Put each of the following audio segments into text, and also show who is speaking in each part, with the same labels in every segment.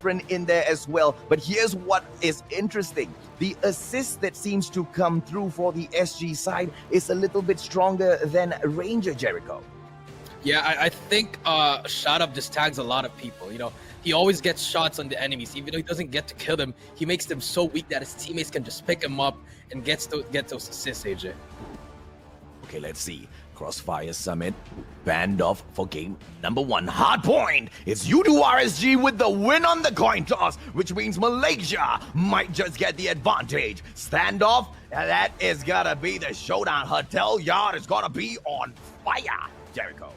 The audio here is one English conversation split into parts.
Speaker 1: footprint in there as well. But here's what is interesting. The assist that seems to come through for the SG side is a little bit stronger than Ranger Jericho.
Speaker 2: Yeah, I think Shot Up just tags a lot of people. You know, he always gets shots on the enemies. Even though he doesn't get to kill them, he makes them so weak that his teammates can just pick him up and get those assists, AJ.
Speaker 1: Okay, let's see. Crossfire Summit banned off for game number 1. Hard point. It's UDU RSG with the win on the coin toss, which means Malaysia might just get the advantage. Standoff, that is gonna be the showdown. Hotel Yard is gonna be on fire, Jericho.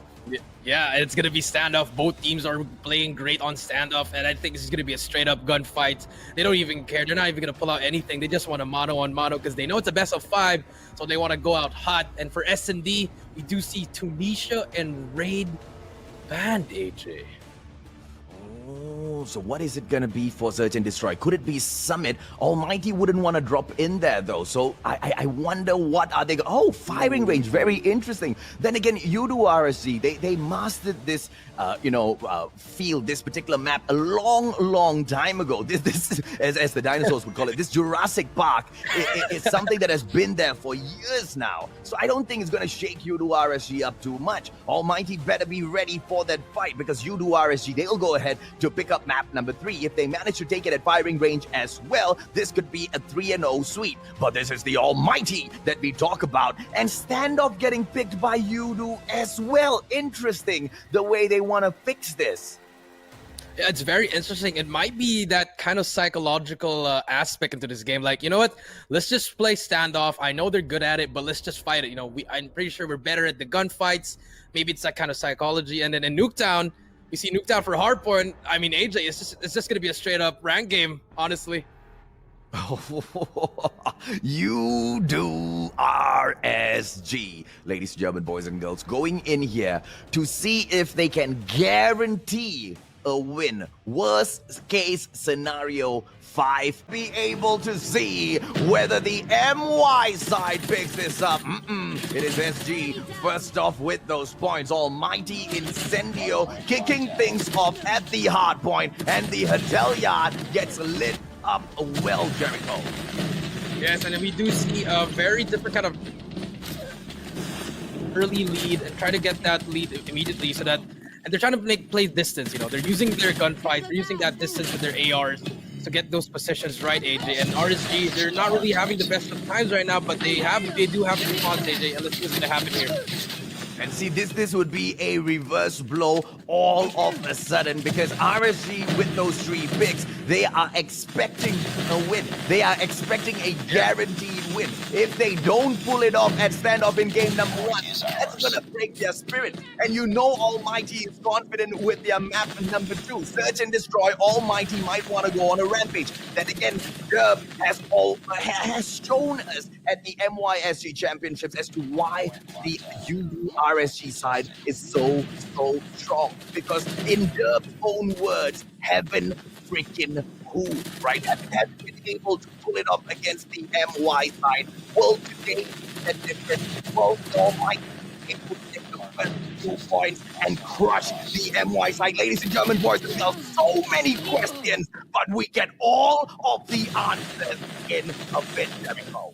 Speaker 2: Yeah, it's going to be standoff. Both teams are playing great on standoff, and I think this is going to be a straight-up gunfight. They don't even care. They're not even going to pull out anything. They just want a mano-on-mano because they know it's a best of 5, so they want to go out hot. And for S&D, we do see Tunisia and Raid banned, AJ.
Speaker 1: Oh, so what is it gonna be for Search and Destroy? Could it be Summit? Almighty wouldn't want to drop in there though, so I wonder what are they oh, firing range, very interesting. Then again, UDU RSG, they mastered this field, this particular map a long time ago. This as the dinosaurs would call it, this Jurassic Park it's something that has been there for years now, so I don't think it's gonna shake UDU RSG up too much. Almighty better be ready for that fight, because UDU RSG, they'll go ahead to pick up map number 3. If they manage to take it at firing range as well, this could be a 3-0 sweep. But this is the Almighty that we talk about, and Standoff getting picked by UDU as well. Interesting the way they want to fix this.
Speaker 2: Yeah, it's very interesting. It might be that kind of psychological aspect into this game. Like, you know what? Let's just play standoff. I know they're good at it, but let's just fight it. You know, I'm pretty sure we're better at the gunfights. Maybe it's that kind of psychology. And then in Nuketown, we see Nuketown for hardpoint. I mean, AJ, it's just going to be a straight up rank game, honestly.
Speaker 1: You do RSG, ladies and gentlemen, boys and girls, going in here to see if they can guarantee a win. Worst case scenario 5. Be able to see whether the MY side picks this up. It is SG first off with those points. Almighty Incendio kicking things off at the hard point, and the Hotel Yard gets lit up well, Jericho.
Speaker 2: Yes, and then we do see a very different kind of early lead and try to get that lead immediately so that, and they're trying to play distance, you know, they're using their gunfight, they're using that distance with their ARs to get those positions right, AJ. And RSG, they're not really having the best of times right now, but they do have the response, AJ, and let's see what's gonna happen here.
Speaker 1: And see, this would be a reverse blow all of a sudden, because RSG with those 3 picks, they are expecting a win. They are expecting a guaranteed win. If they don't pull it off at standoff in game number 1, that's gonna break their spirit. And you know Almighty is confident with their map number 2. Search and Destroy, Almighty might want to go on a rampage. Then again, Derb has shown us at the MYSG Championships as to why the UDU RSG side is so strong. Because in Derb's own words, heaven freaking who, right? Have been able to pull it up against the MY side. Well, today, a different world. Almighty able to take the first 2 points and crush the MY side. Ladies and gentlemen, boys and girls, so many questions, but we get all of the answers in a bit, Jericho.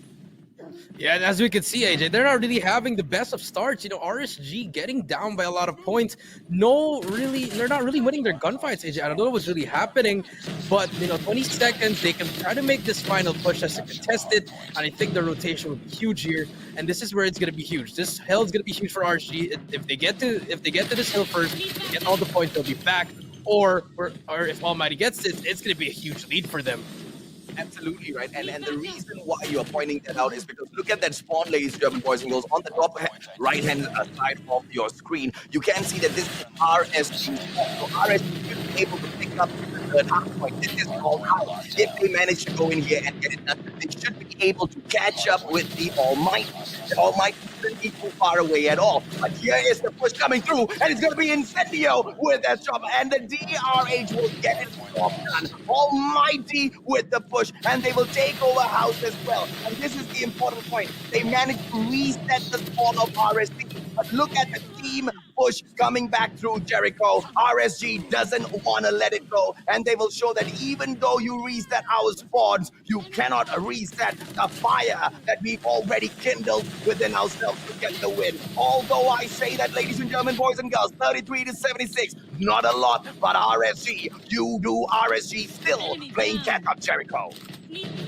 Speaker 2: Yeah, and as we can see, AJ, they're not really having the best of starts. You know, RSG getting down by a lot of points. They're not really winning their gunfights, AJ. I don't know what's really happening, but, you know, 20 seconds, they can try to make this final push as a contested, and I think the rotation will be huge here, and this is where it's going to be huge. This hill is going to be huge for RSG. If they get to this hill first, they get all the points, they'll be back, or if Almighty gets it, it's going to be a huge lead for them.
Speaker 1: Absolutely right, and the reason why you're pointing that out is because look at that spawn, ladies and gentlemen, boys and girls, on the top right-hand side of your screen. You can see that this is RSG. So RSG should be able to pick up the third half point. This is called out. If they manage to go in here and get it done, they should be able to catch up with the Almighty. The Almighty shouldn't be too far away at all. But here is the push coming through, and it's going to be Incendio with that chopper, and the DRH will get it done. Almighty with the push, and they will take over house as well. And this is the important point. They managed to reset the spawn of RSG. But look at the team push coming back through Jericho. RSG doesn't want to let it go, and they will show that even though you reset our spots, you cannot reset the fire that we've already kindled within ourselves to get the win. Although I say that, ladies and gentlemen, boys and girls, 33-76, not a lot, but RSG, you do RSG still playing catch-up Jericho.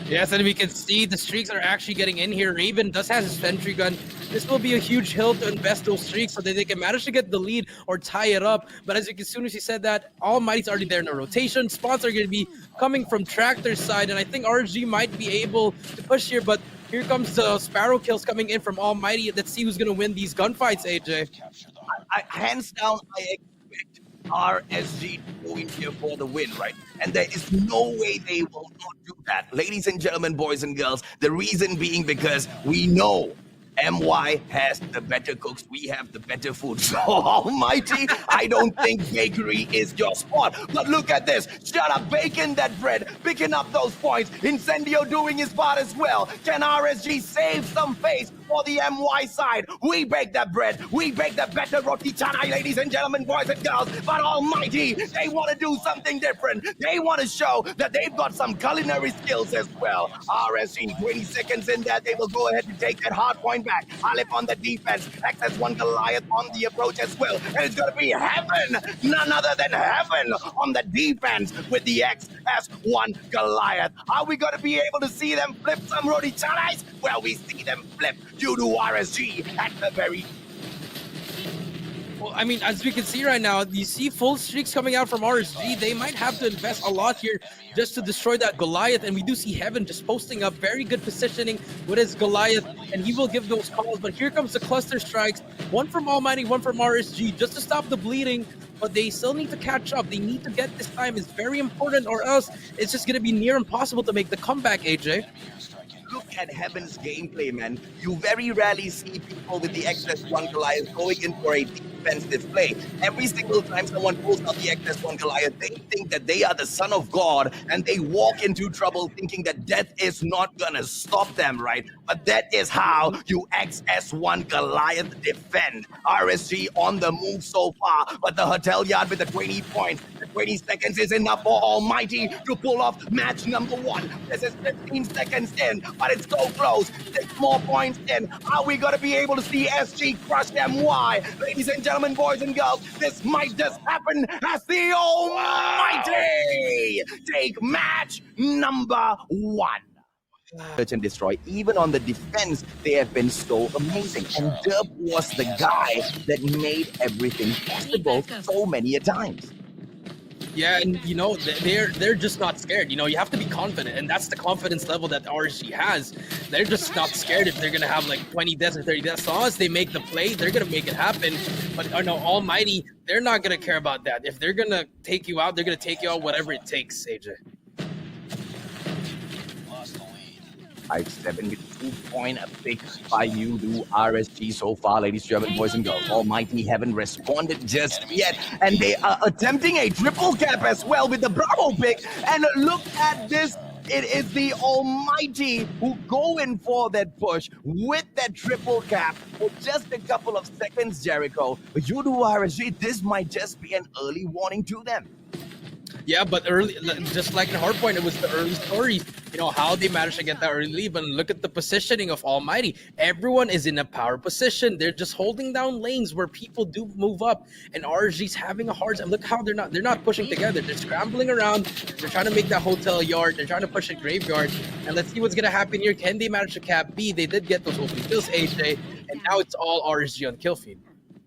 Speaker 2: Yes, and we can see the streaks are actually getting in here. Raven does have his sentry gun. This will be a huge hill to invest those streaks so that they can manage to get the lead or tie it up. But as soon as you said that, Almighty's already there in a rotation. Spots are going to be coming from Tractor's side, and I think RSG might be able to push here, but here comes the Sparrow kills coming in from Almighty. Let's see who's going to win these gunfights, AJ.
Speaker 1: Hands down, I expect RSG to go in here for the win, right? And there is no way they will not do that. Ladies and gentlemen, boys and girls, the reason being because we know MY has the better cooks, we have the better food. So Almighty, I don't think bakery is your spot. But look at this, shut up, baking that bread, picking up those points, Incendio doing his part as well. Can RSG save some face for the MY side? We bake that bread, we bake the better roti canai, ladies and gentlemen, boys and girls. But Almighty, they want to do something different. They want to show that they've got some culinary skills as well. RSG, 20 seconds in there, they will go ahead and take that hard point back. Aleph on the defense, XS1 Goliath on the approach as well. And it's going to be heaven, none other than heaven on the defense with the XS1 Goliath. Are we going to be able to see them flip some roti canais? Well, we see them flip due to RSG at the very.
Speaker 2: Well, I mean, as we can see right now, you see full streaks coming out from RSG. They might have to invest a lot here just to destroy that Goliath. And we do see Heaven just posting up very good positioning with his Goliath, and he will give those calls. But here comes the cluster strikes, one from Almighty, one from RSG, just to stop the bleeding. But they still need to catch up. They need to get this time. It's very important, or else it's just going to be near impossible to make the comeback, AJ.
Speaker 1: Look at Heaven's gameplay, man. You very rarely see people with the XS1 Goliath going in for a defensive play. Every single time someone pulls out the XS1 Goliath, they think that they are the son of God, and they walk into trouble thinking that death is not gonna stop them, right? But that is how you XS1 Goliath defend. RSG on the move so far, but the Hotel Yard with the 20 points. The 20 seconds is enough for Almighty to pull off match number 1. This is 15 seconds in, but it's so close. 6 more points in. Are we gonna be able to see SG crush them? Why? Ladies and gentlemen, boys and girls, this might just happen as the Almighty take match number 1. Search and destroy. Even on the defense, they have been so amazing. And Derp was the guy that made everything possible so many a times.
Speaker 2: Yeah, and you know, they're just not scared. You know, you have to be confident, and that's the confidence level that RSG has. They're just not scared if they're gonna have like 20 deaths or 30 deaths. As long as they make the play, they're gonna make it happen. But no, Almighty, they're not gonna care about that. If they're gonna take you out, they're gonna take you out whatever it takes, AJ.
Speaker 1: 5-7 with 2-point pick by you do RSG so far, ladies and gentlemen, boys and girls. Almighty haven't responded just yet, and they are attempting a triple cap as well with the Bravo pick. And look at this. It is the Almighty who go in for that push with that triple cap for just a couple of seconds, Jericho. But you do RSG, this might just be an early warning to them.
Speaker 2: Yeah, but early, just like in Hardpoint, it was the early stories. You know, how they managed to get that early lead. But look at the positioning of Almighty. Everyone is in a power position. They're just holding down lanes where people do move up. And RSG's having a hard time. Look how they're not pushing together. They're scrambling around. They're trying to make that Hotel Yard. They're trying to push a Graveyard. And let's see what's going to happen here. Can they manage to cap B? They did get those opening kills, AJ. And now it's all RSG on kill feed.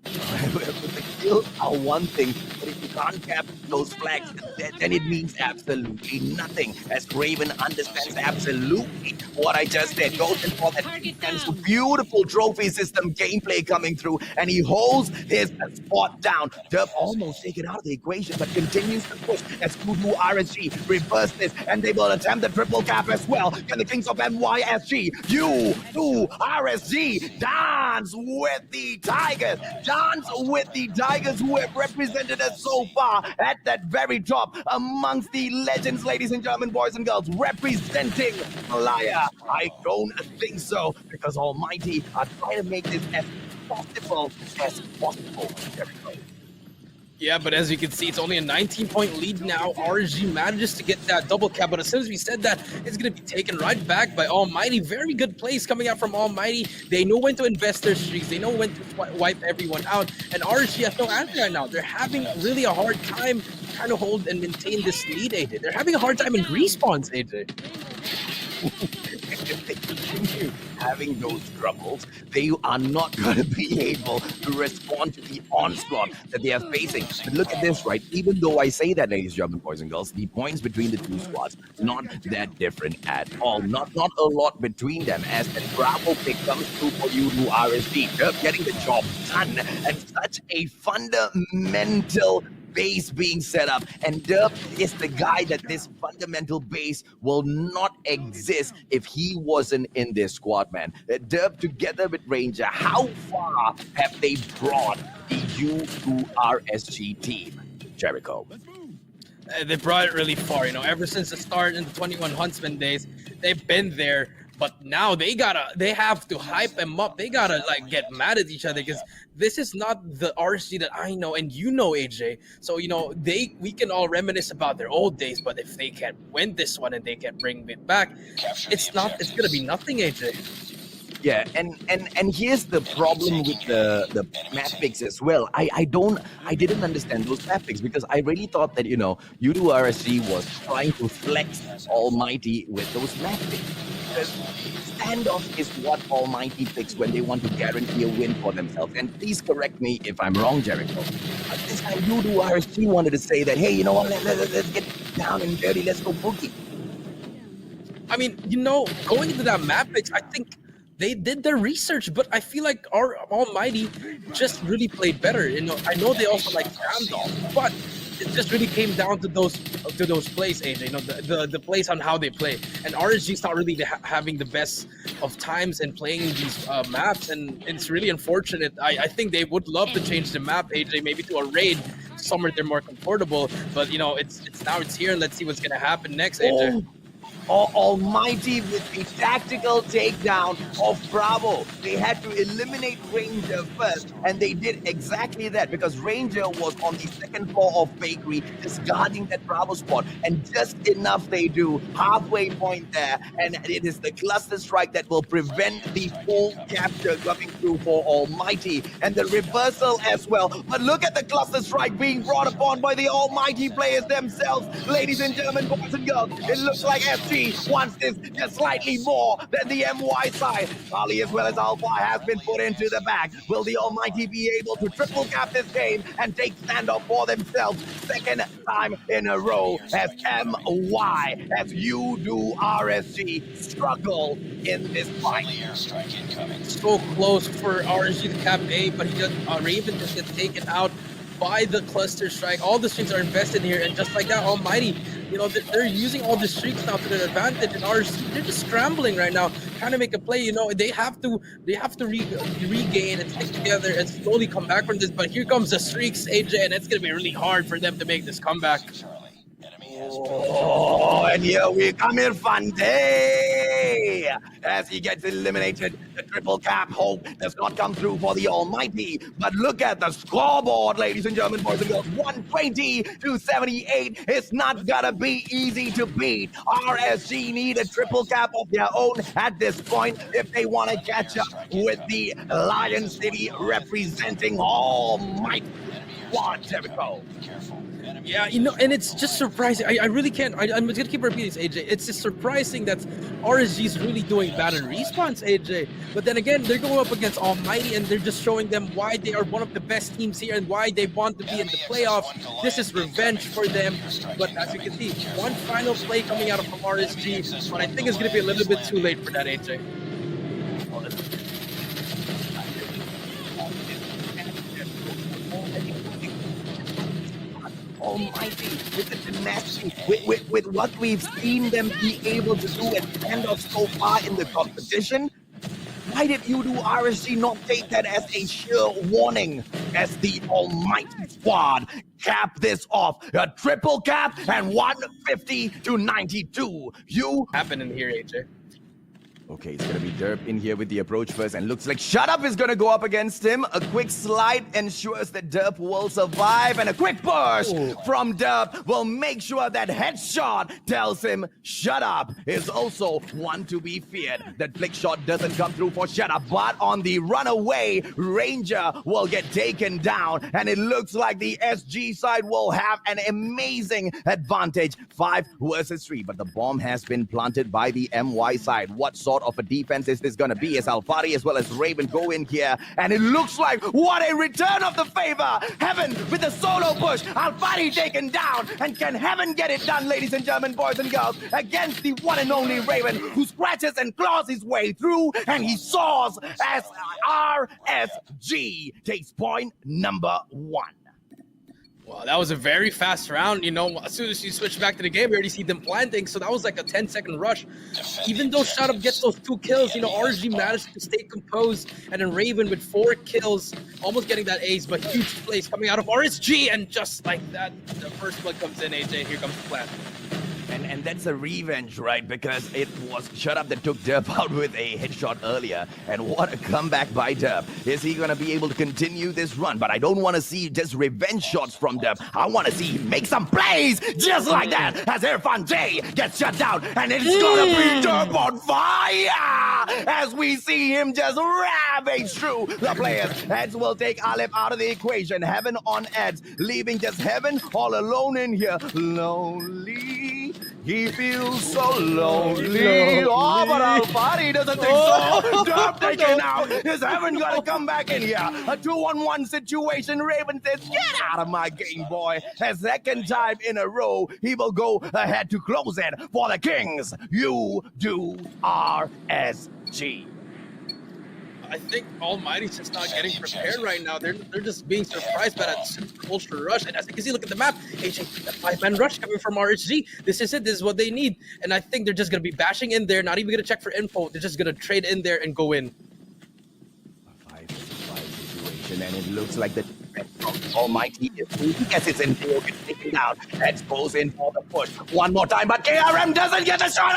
Speaker 1: The kills are one thing, but if you can't cap those flags, then it means absolutely nothing. As Raven understands absolutely what I just said, goes in for that defense, beautiful trophy system gameplay coming through, and he holds his spot down. Derp almost taken out of the equation, but continues to push as Kudu RSG reverse this, and they will attempt the triple cap as well. Can the Kings of NYSG, you do RSG, dance with the Tigers. Dance with the Tigers who have represented us so far at that very top amongst the legends, ladies and gentlemen, boys and girls, representing Malaya. I don't think so, because Almighty are trying to make this as possible as possible, Jericho.
Speaker 2: Yeah, but as you can see, it's only a 19-point lead now. RSG manages to get that double cap, but as soon as we said that, it's going to be taken right back by Almighty. Very good plays coming out from Almighty. They know when to invest their streaks. They know when to wipe everyone out. And RSG has no answer right now. They're having really a hard time trying to hold and maintain this lead, AJ. They're having a hard time in respawns, AJ.
Speaker 1: If they continue having those troubles, they are not going to be able to respond to the onslaught that they are facing. But look at this, right? Even though I say that, ladies and gentlemen, boys and girls, the points between the two squads not that different at all. Not a lot between them, as the Bravo pick comes through for you to RSG. They're getting the job done, and such a fundamental base being set up, and Derp is the guy that this fundamental base will not exist if he wasn't in this squad, man. Derp together with Ranger, how far have they brought the U2RSG team, Jericho?
Speaker 2: They brought it really far, you know, ever since the start in the 21 Huntsman days, they've been there. But now they have to hype them up. They gotta like get mad at each other, because this is not the RSG that I know and you know, AJ. So you know, we can all reminisce about their old days, but if they can't win this one and they can't bring it back, it's gonna be nothing, AJ.
Speaker 1: Yeah, and here's the problem with the map picks as well. I didn't understand those map picks, because I really thought that, you know, U2RSG was trying to flex Almighty with those map picks. Because standoff is what Almighty picks when they want to guarantee a win for themselves. And please correct me if I'm wrong, Jericho. But this time U2RSG wanted to say that, hey, you know what, let's get down and dirty, let's go boogie.
Speaker 2: I mean, you know, going into that map picks, I think they did their research, but I feel like our Almighty just really played better. You know, I know they also like standoff, but it just really came down to those plays, AJ. You know, the plays on how they play. And RSG's not really having the best of times in playing these maps, and it's really unfortunate. I think they would love to change the map, AJ, maybe to a raid somewhere they're more comfortable. But you know, it's here, and let's see what's gonna happen next, AJ.
Speaker 1: Almighty with the tactical takedown of Bravo. They had to eliminate Ranger first, and they did exactly that, because Ranger was on the second floor of Bakery, just guarding that Bravo spot, and just enough they do, halfway point there, and it is the cluster strike that will prevent the full capture coming through for Almighty, and the reversal as well. But look at the cluster strike being brought upon by the Almighty players themselves. Ladies and gentlemen, boys and girls, it looks like SG wants this just slightly more than the MY side. Charlie as well as Alpha has been put into the bag. Will the Almighty be able to triple cap this game and take standoff for themselves? Second time in a row as MY, as U2RSG struggle in this fight.
Speaker 2: So close for RSG to cap A, but Raven just gets taken out by the cluster strike. All the streaks are invested here, and just like that, Almighty, you know, they're using all the streaks now to their advantage, and they're just scrambling right now, trying to make a play. You know, they have to regain and stick together and slowly come back from this. But here comes the streaks, AJ, and it's gonna be really hard for them to make this comeback.
Speaker 1: Oh, and here we come in, Fante, as he gets eliminated. The triple cap hope does not come through for the Almighty, but look at the scoreboard, ladies and gentlemen, boys and girls. 120 to 78. It's not gonna be easy to beat. RSG need a triple cap of their own at this point if they want to catch up with the Lion City representing Almighty. One, Jericho.
Speaker 2: Yeah, you know, and it's just surprising. I really can't. I'm gonna keep repeating this, AJ. It's just surprising that RSG is really doing bad in respawns, AJ. But then again, they're going up against Almighty, and they're just showing them why they are one of the best teams here and why they want to be in the playoffs. This is revenge for them. But as you can see, one final play coming out from RSG, but I think it's gonna be a little bit too late for that, AJ.
Speaker 1: Almighty, with the tenacity, with what we've seen them be able to do at standoff so far in the competition, why did U2RSG not take that as a sure warning as the Almighty squad cap this off? A triple cap and 150 to 92.
Speaker 2: Happening here, AJ.
Speaker 1: Okay, it's gonna be Derp in here with the approach first, and looks like Shut Up is gonna go up against him. A quick slide ensures that Derp will survive, and a quick push from Derp will make sure that headshot tells him Shut Up is also one to be feared. That flick shot doesn't come through for Shut Up, but on the runaway, Ranger will get taken down, and it looks like the SG side will have an amazing advantage, 5 versus 3, but the bomb has been planted by the MY side. What sort of a defense is this gonna be as AMGHTY as well as Raven go in here, and it looks like what a return of the favor. Heaven with the solo push, AMGHTY taken down, and can Heaven get it done, ladies and gentlemen, boys and girls, against the one and only Raven, who scratches and claws his way through, and he soars as RSG takes point number 1.
Speaker 2: Well, that was a very fast round. You know, as soon as you switch back to the game, we already see them planting. So that was like a 10-second rush. Even though Shut Up gets those 2 kills, you know, RSG managed to stay composed. And then Raven with 4 kills, almost getting that ace, but huge plays coming out of RSG. And just like that, the first blood comes in, AJ. Here comes the plant.
Speaker 1: And that's a revenge, right? Because it was Shut Up that took Derp out with a headshot earlier. And what a comeback by Derp. Is he going to be able to continue this run? But I don't want to see just revenge shots from Derp. I want to see him make some plays just like that as Irfan J gets shut down. And it's going to be Derp on fire as we see him just ravage through the players. Heads will take Aleph out of the equation. Heaven on Eds, leaving just Heaven all alone in here. Lonely. He feels so lonely. Oh, but AMGHTY doesn't think so. Derp taken out. Is Heaven gonna come back in here? A 2-on-1 situation. Raven says, get out of my game, boy. A second time in a row, he will go ahead to close it for the Kings. You do RSG.
Speaker 2: I think AMGHTY's just not getting prepared right now. They're just being surprised by that super ultra rush. And as you can see, look at the map. AJ, that 5-man rush coming from RSG. This is it. This is what they need. And I think they're just going to be bashing in there, not even going to check for info. They're just going to trade in there and go in.
Speaker 1: A 5-5 situation, and it looks like the AMGHTY he gets it in there, gets taken down. Heads goes in for the push. One more time, but KRM doesn't get a shot.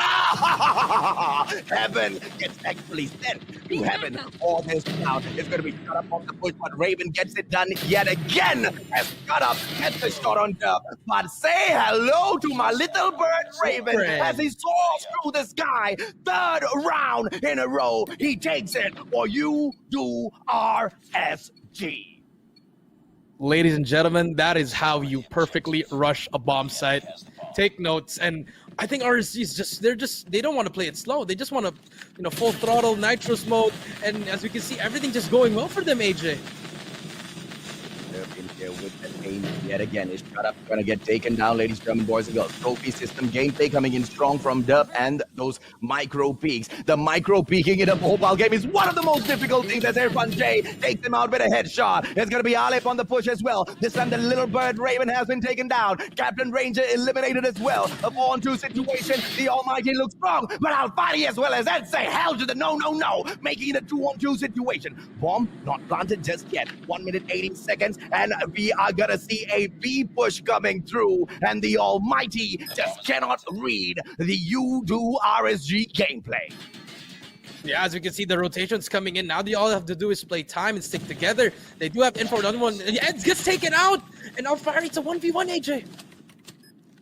Speaker 1: Heaven gets actually sent to Heaven. All this now is going to be Shut Up on the push, but Raven gets it done yet again as Shut Up gets the shot on Derp. But say hello to my little bird Raven as he soars through the sky. 3rd round in a row. He takes it for you do RSG.
Speaker 2: Ladies and gentlemen, that is how you perfectly rush a bomb site. Take notes. And I think RSG is they don't want to play it slow. They just want to, you know, full throttle, nitros mode. And as we can see, everything just going well for them, AJ.
Speaker 1: In here with the aim yet again. Is Shut Up gonna get taken down, ladies and gentlemen, boys and girls. Trophy system gameplay coming in strong from Derp and those micro peaks. The micro peaking in a mobile game is one of the most difficult things as Irfan J takes him out with a headshot. There's gonna be Aleph on the push as well. This time the little bird Raven has been taken down. Captain Ranger eliminated as well. A 4-on-2 situation. The AMGHTY looks strong, but AMGHTY as well as Ed say hell to the no, making it a 2-on-2 situation. Bomb not planted just yet. 1 minute 80 seconds. And we are gonna see a B push coming through, and the AMGHTY just cannot read the you do RSG gameplay.
Speaker 2: Yeah, as we can see, the rotations coming in. Now all they have to do is play time and stick together. They do have info. Another one, Ed gets taken out, and AMGHTY, it's a 1v1, AJ.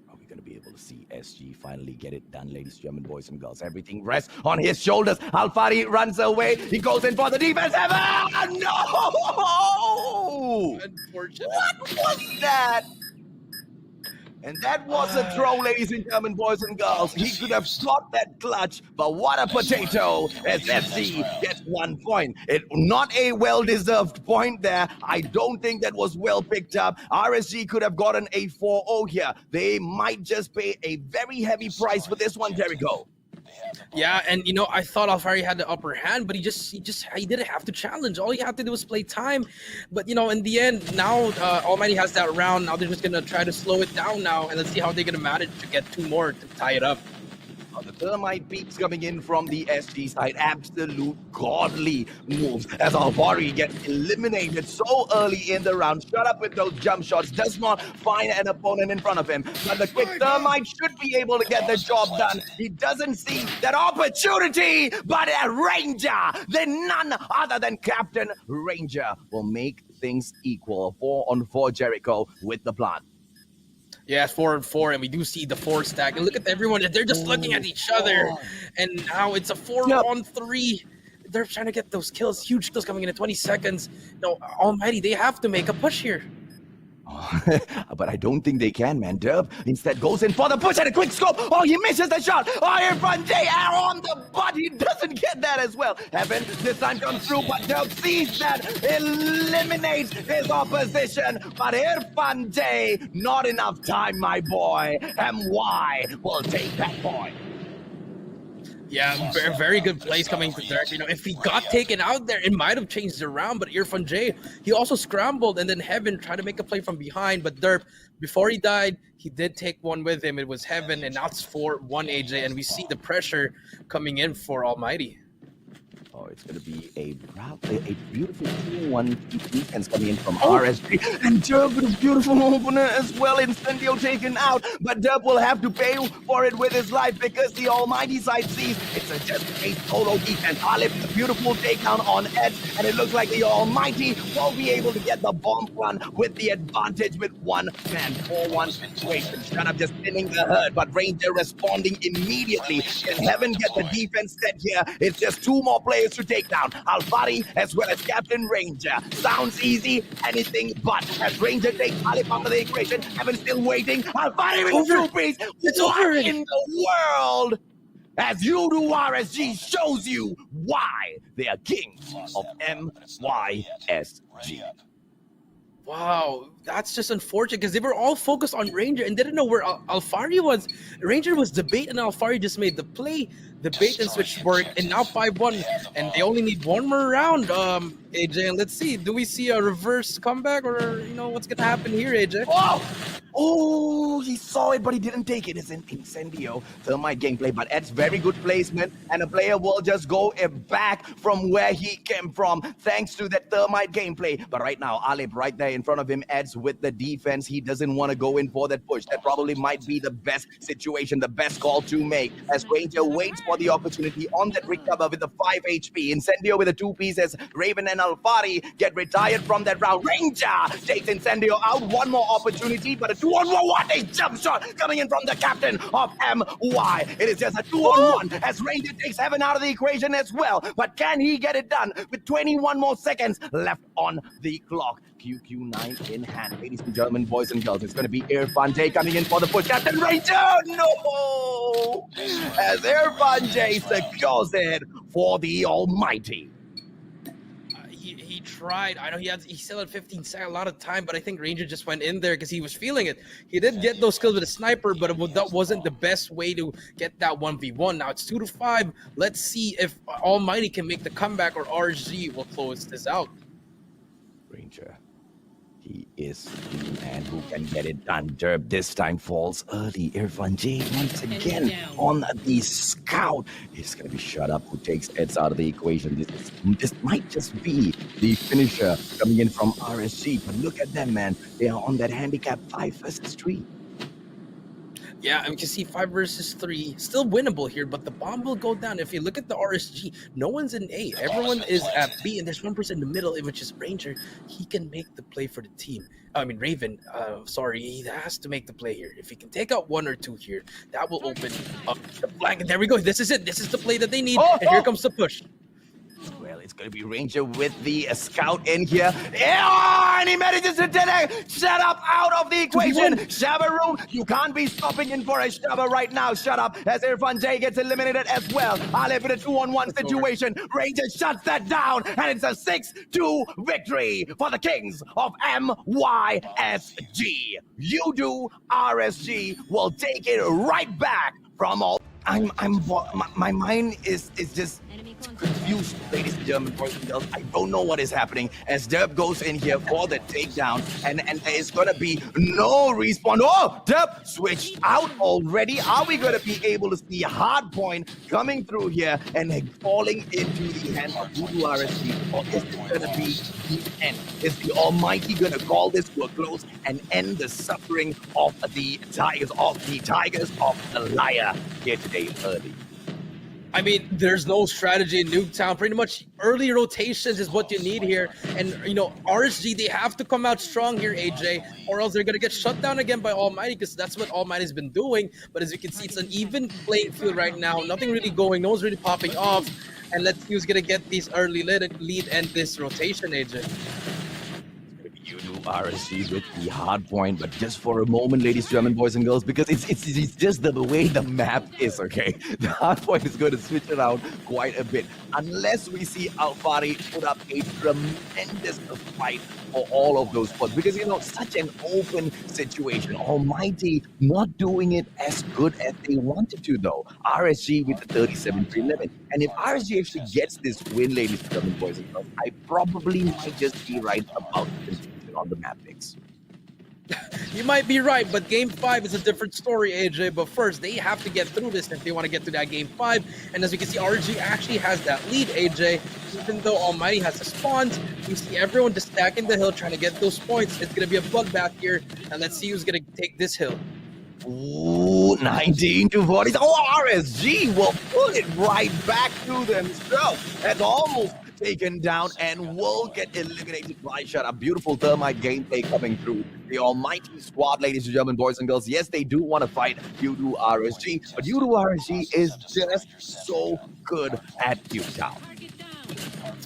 Speaker 1: Are we gonna be able to see SG finally get it done, ladies and gentlemen, boys and girls? Everything rests on his shoulders. AMGHTY runs away. He goes in for the defense. Ever! No!
Speaker 2: Unfortunate.
Speaker 1: What was that? And that was a throw, ladies and gentlemen, boys and girls. He could have got that clutch, but what a potato as FC gets 1 point. It not a well-deserved point there. I don't think that was well picked up. RSG could have gotten a 4-0 here. They might just pay a very heavy price for this one, Jericho.
Speaker 2: Yeah, and you know, I thought AMGHTY had the upper hand, but he didn't have to challenge. All he had to do was play time. But you know, in the end, now AMGHTY has that round. Now they're just gonna try to slow it down now, and let's see how they're gonna manage to get 2 more to tie it up.
Speaker 1: The thermite peaks coming in from the SG side. Absolute godly moves as Alvari gets eliminated so early in the round. Shut up with those jump shots. Does not find an opponent in front of him. But the quick thermite should be able to get the job done. He doesn't see that opportunity, but a Ranger, then none other than Captain Ranger, will make things equal. 4-on-4 Jericho with the plant.
Speaker 2: Yeah, 4-on-4, and we do see the 4 stack. And look at everyone, they're just looking at each other. And now it's a 4-on-3. They're trying to get those kills, huge kills coming in 20 seconds. No, Almighty, they have to make a push here.
Speaker 1: But I don't think they can, man. Derb instead goes in for the push and a quick scope. Oh, he misses the shot. Oh, Irfan J on the butt. He doesn't get that as well. Heaven this time comes through, but Derb sees that, eliminates his opposition. But Irfan J, not enough time, my boy. MY will take that point.
Speaker 2: Yeah, very good plays coming to Derp. You know, if he got taken out there, it might have changed the round. But Irfan J, he also scrambled, and then Heaven tried to make a play from behind. But Derp, before he died, he did take one with him. It was Heaven, and now it's 4-1 AJ, and we see the pressure coming in for Almighty.
Speaker 1: Oh, it's going to be a beautiful 2-1 defense coming in from RSG. And Derb with a beautiful opener as well. Incendio taken out. But Derb will have to pay for it with his life because the Almighty side sees it's just a solo defense. Alip, a beautiful takedown on Edge. And it looks like the Almighty will be able to get the bomb run with the advantage with one man. 4-1 situation. Shut up, just pinning the herd. But Ranger responding immediately. Can Heaven get the defense set here? It's just 2 more players to take down. Alvari as well as Captain Ranger. Sounds easy, anything but. As Ranger takes Alip out of the equation, Heaven still waiting. Alvari with the 2-piece. What in the world? As you do, RSG shows you why they are kings of MYSG.
Speaker 2: Wow, that's just unfortunate because they were all focused on Ranger and didn't know where Alfari was. Ranger was the bait and Alfari just made the play. The bait and switch worked, and now 5-1, and they only need one more round. AJ, and let's see, do we see a reverse comeback, or you know what's gonna happen here, AJ?
Speaker 1: Oh, he saw it, but he didn't take it. It's an Incendio thermite gameplay, but it's very good placement, and a player will just go back from where he came from, thanks to that thermite gameplay. But right now, Alip right there in front of him, Eds with the defense. He doesn't want to go in for that push. That probably might be the best situation, the best call to make, as Ranger waits for the opportunity on that recover with the 5 HP. Incendio with the 2 pieces. Raven and Alfari get retired from that round. Ranger takes Incendio out. One more opportunity, but a 2-on-1. What a jump shot coming in from the captain of MY. It is just a 2-on-1 as Ranger takes Heaven out of the equation as well. But can he get it done with 21 more seconds left on the clock? QQ9 in hand. Ladies and gentlemen, boys and girls, it's going to be Irfan J coming in for the push. Captain Ranger, no! As Irfan J secures it for the Almighty.
Speaker 2: He tried. I know he still had 15 seconds, a lot of time, but I think Ranger just went in there because he was feeling it. He did get those kills with a sniper, but that wasn't the best way to get that 1v1. Now it's 2-5. Let's see if Almighty can make the comeback or RSG will close this out.
Speaker 1: Ranger. He is the man who can get it done. Derb this time falls early. Irfan J once again on the scout. He's going to be shut up. Who takes Eds out of the equation? This might just be the finisher coming in from RSG. But look at them, man. They are on that handicap 5 versus 3.
Speaker 2: Yeah, and you can see 5 versus 3, still winnable here, but the bomb will go down. If you look at the RSG, no one's in A. Everyone is at B, and there's one person in the middle, which is Ranger. He can make the play for the team. I mean, Raven, he has to make the play here. If he can take out 1 or 2 here, that will open up the flank. And there we go. This is it. This is the play that they need. And here comes the push.
Speaker 1: Well, it's going to be Ranger with the scout in here. Yeah, and he manages to shut up out of the equation. Shabaroon, you can't be stopping in for a Shaba right now. Shut up as Irfan J gets eliminated as well. Alip with a 2-on-1 situation. Ranger shuts that down, and it's a 6-2 victory for the Kings of MYSG. You do, RSG will take it right back from all. My mind is just confused, ladies and gentlemen, boys and girls. I don't know what is happening as Derp goes in here for the takedown, and there is gonna be no respawn. Oh, Derp switched out already. Are we gonna be able to see Hardpoint coming through here and falling into the hands of Voodoo RSG, or is it gonna be the end? Is the Almighty gonna call this to a close and end the suffering of the Tigers of the Liar here today early?
Speaker 2: I mean, there's no strategy in Nuketown. Pretty much early rotations is what you need here. And, you know, RSG, they have to come out strong here, AJ, or else they're going to get shut down again by Almighty, because that's what Almighty's been doing. But as you can see, it's an even playing field right now. Nothing really going. No one's really popping off. And let's see who's going to get these early lead and this rotation, AJ.
Speaker 1: RSG with the hard point, but just for a moment, ladies, German boys and girls, because it's just the way the map is, okay? The hard point is going to switch around quite a bit, unless we see Alfari put up a tremendous fight for all of those spots, because, you know, such an open situation. Almighty not doing it as good as they wanted to, though. RSG with the 37-11. And if RSG actually gets this win, ladies, German boys and girls, I probably might just be right about this on the map picks.
Speaker 2: You might be right, but Game 5 is a different story, AJ. But first, they have to get through this if they want to get to that Game 5. And as you can see, RSG actually has that lead, AJ. Even though Almighty has the spawns, we see everyone just stacking the hill, trying to get those points. It's going to be a bloodbath here. And let's see who's going to take this hill.
Speaker 1: Ooh, 19 to 40. Oh, RSG will pull it right back to themselves. That's almost taken down and will get eliminated by shut. A beautiful thermite gameplay coming through. The Almighty squad, ladies and gentlemen, boys and girls. Yes, they do want to fight Voodoo RSG, but Voodoo RSG is just so good at Nuketown.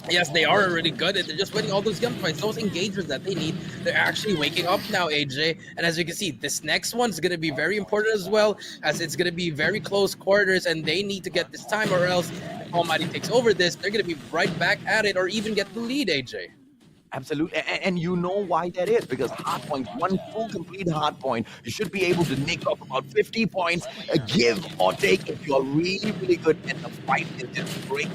Speaker 2: Yes, they are really good. They're just winning all those gunfights, those engagements that they need. They're actually waking up now, AJ. And as you can see, this next one's going to be very important as well, as it's going to be very close quarters, and they need to get this time, or else if Almighty takes over this, they're going to be right back at it, or even get the lead, AJ.
Speaker 1: Absolutely, and you know why that is, because hardpoint, one full complete hardpoint, you should be able to nick up about 50 points, give or take if you're really, really good, and the fight is just great.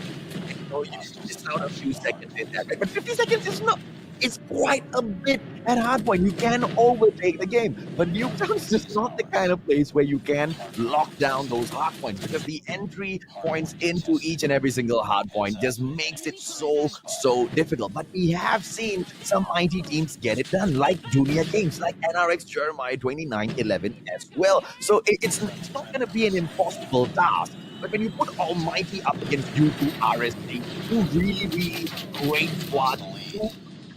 Speaker 1: You just out a few seconds in that, but 50 seconds is not. It's quite a bit at hardpoint. You can overtake the game, but Nuketown is just not the kind of place where you can lock down those hardpoints, because the entry points into each and every single hardpoint just makes it so difficult. But we have seen some mighty teams get it done, like Junior Games, like NRX Jeremiah 2911 as well. So it's not going to be an impossible task. But when you put Almighty up against Voodoo RSG, two really great squads, two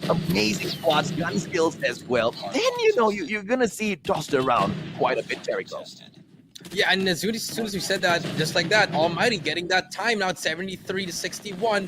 Speaker 1: amazing squads, gun skills as well, then you know you're gonna see it tossed around quite a bit, Jericho.
Speaker 2: Yeah, and as soon as you said that, just like that, Almighty getting that time now at 73 to 61.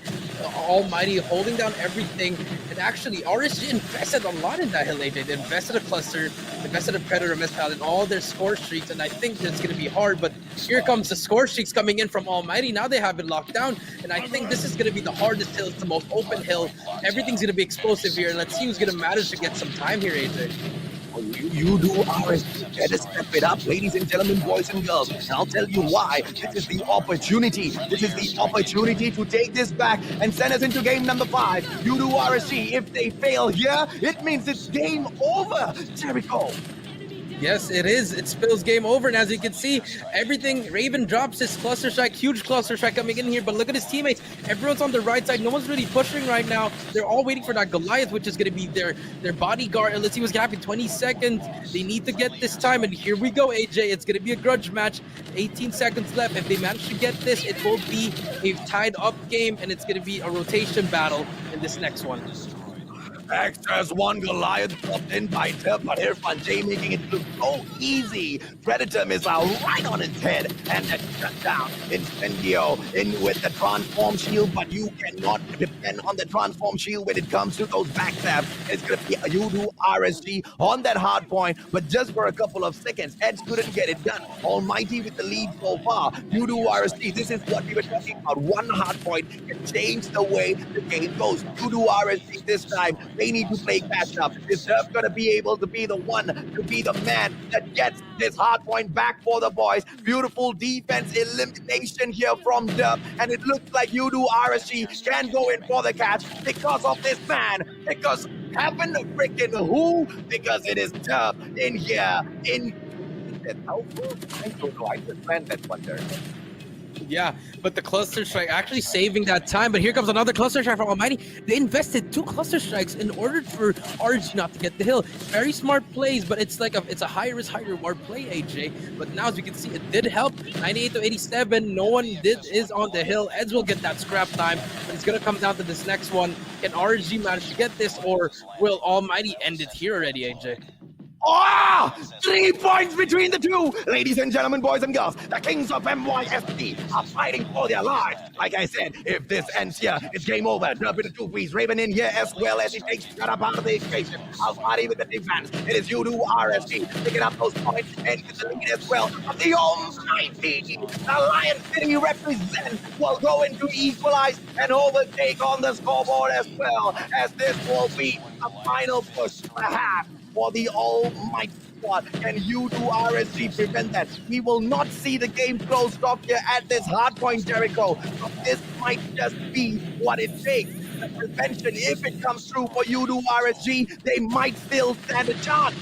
Speaker 2: Almighty holding down everything. And actually, RSG invested a lot in that hill, AJ. They invested a cluster, invested a Predator, Mistral in all their score streaks, and I think that's going to be hard. But here comes the score streaks coming in from Almighty. Now they have it locked down, and I think this is going to be the hardest hill. It's the most open hill. Everything's going to be explosive here. Let's see who's going to manage to get some time here, AJ.
Speaker 1: You do RSG, better step it up, ladies and gentlemen, boys and girls. And I'll tell you why. This is the opportunity. This is the opportunity to take this back and send us into game number 5. You do RSG. If they fail here, it means it's game over, Jericho.
Speaker 2: Yes, it is. It spills game over, and as you can see, everything. Raven drops his cluster strike, huge cluster strike coming in here, but look at his teammates. Everyone's on the right side. No one's really pushing right now. They're all waiting for that Goliath, which is going to be their bodyguard. And let's see what's going to happen. 20 seconds. They need to get this time, and here we go, AJ. It's going to be a grudge match. 18 seconds left. If they manage to get this, it will be a tied up game, and it's going to be a rotation battle in this next one.
Speaker 1: Extras one Goliath dropped in by Tip, but Irfan J making it look so easy. Predator missile right on his head, and then shut down. Incendio in with the transform shield, but you cannot depend on the transform shield when it comes to those backstabs. It's gonna be a Voodoo RSG on that hard point, but just for a couple of seconds, Edge couldn't get it done. Almighty with the lead so far. Voodoo RSG, this is what we were talking about. One hard point can change the way the game goes. Voodoo RSG this time They need to play catch up. Is Dub gonna be able to be the one, to be the man that gets this hard point back for the boys? Beautiful defense elimination here from Dub, and it looks like you do RSG can go in for the catch because of this man, because heaven freaking who? Because it is Dub in here, in how? I don't know, I just ran that one there.
Speaker 2: Yeah, but the cluster strike actually saving that time. But here comes another cluster strike from Almighty. They invested 2 cluster strikes in order for RG not to get the hill. Very smart plays, but it's like it's a high risk, high reward play, AJ. But now, as we can see, it did help. 98 to 87. No one is on the hill. Eds will get that scrap time, but it's gonna come down to this next one. Can RG manage to get this, or will Almighty end it here already, AJ?
Speaker 1: Oh, 3 points between the two. Ladies and gentlemen, boys and girls, the kings of MYST are fighting for their lives. Like I said, if this ends here, it's game over. Drop into 2 piece. Raven in here as well as he takes that up out of the equation. Almighty with the defense. It is you do RSG picking up those points and with the lead as well. But the almighty, the Lion City represent will go into equalize and overtake on the scoreboard as well, as this will be a final push perhaps for the almighty squad. Can you do RSG prevent that? We will not see the game closed off here at this hardpoint, Jericho. But this might just be what it takes. The prevention, if it comes through for you to RSG, they might still stand a chance.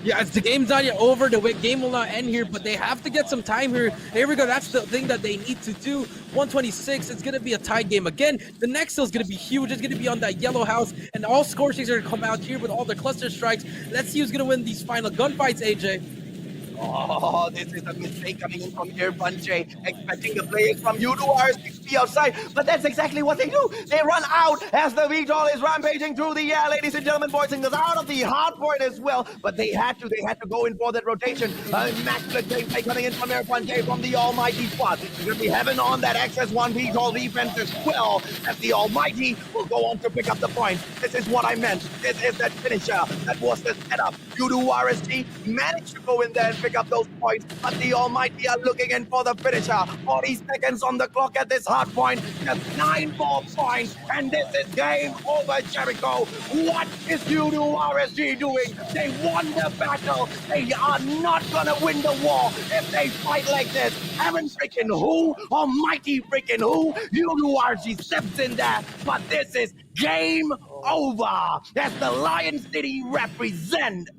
Speaker 2: Yeah, it's the game's not yet over. The game will not end here, but they have to get some time here. Here we go. That's the thing that they need to do. 126. It's going to be a tied game again. The next hill is going to be huge. It's going to be on that yellow house, and all score streaks are going to come out here with all the cluster strikes. Let's see who's going to win these final gunfights, AJ.
Speaker 1: Oh, this is a mistake coming in from here, Bunjay, expecting the players from you to RSG to be outside, but that's exactly what they do. They run out as the VTOL is rampaging through the air, ladies and gentlemen, boys and girls, out of the hard point as well, but they had to go in for that rotation. Immaculate gameplay coming in from here, Bunjay, from the almighty squad. There's going to be heaven on that XS1 VTOL defense as well, as the almighty will go on to pick up the points. This is what I meant. This is that finisher. That was the setup. You do RSG managed to go in there and pick up those points, but the almighty are looking in for the finisher. 40 seconds on the clock at this hard point, just 9 more points, and this is game over, Jericho. What is you do RSG doing? They won the battle. They are not gonna win the war if they fight like this. Heaven freaking who? Almighty freaking who? You do RSG steps in there, but this is game over as the Lion City represent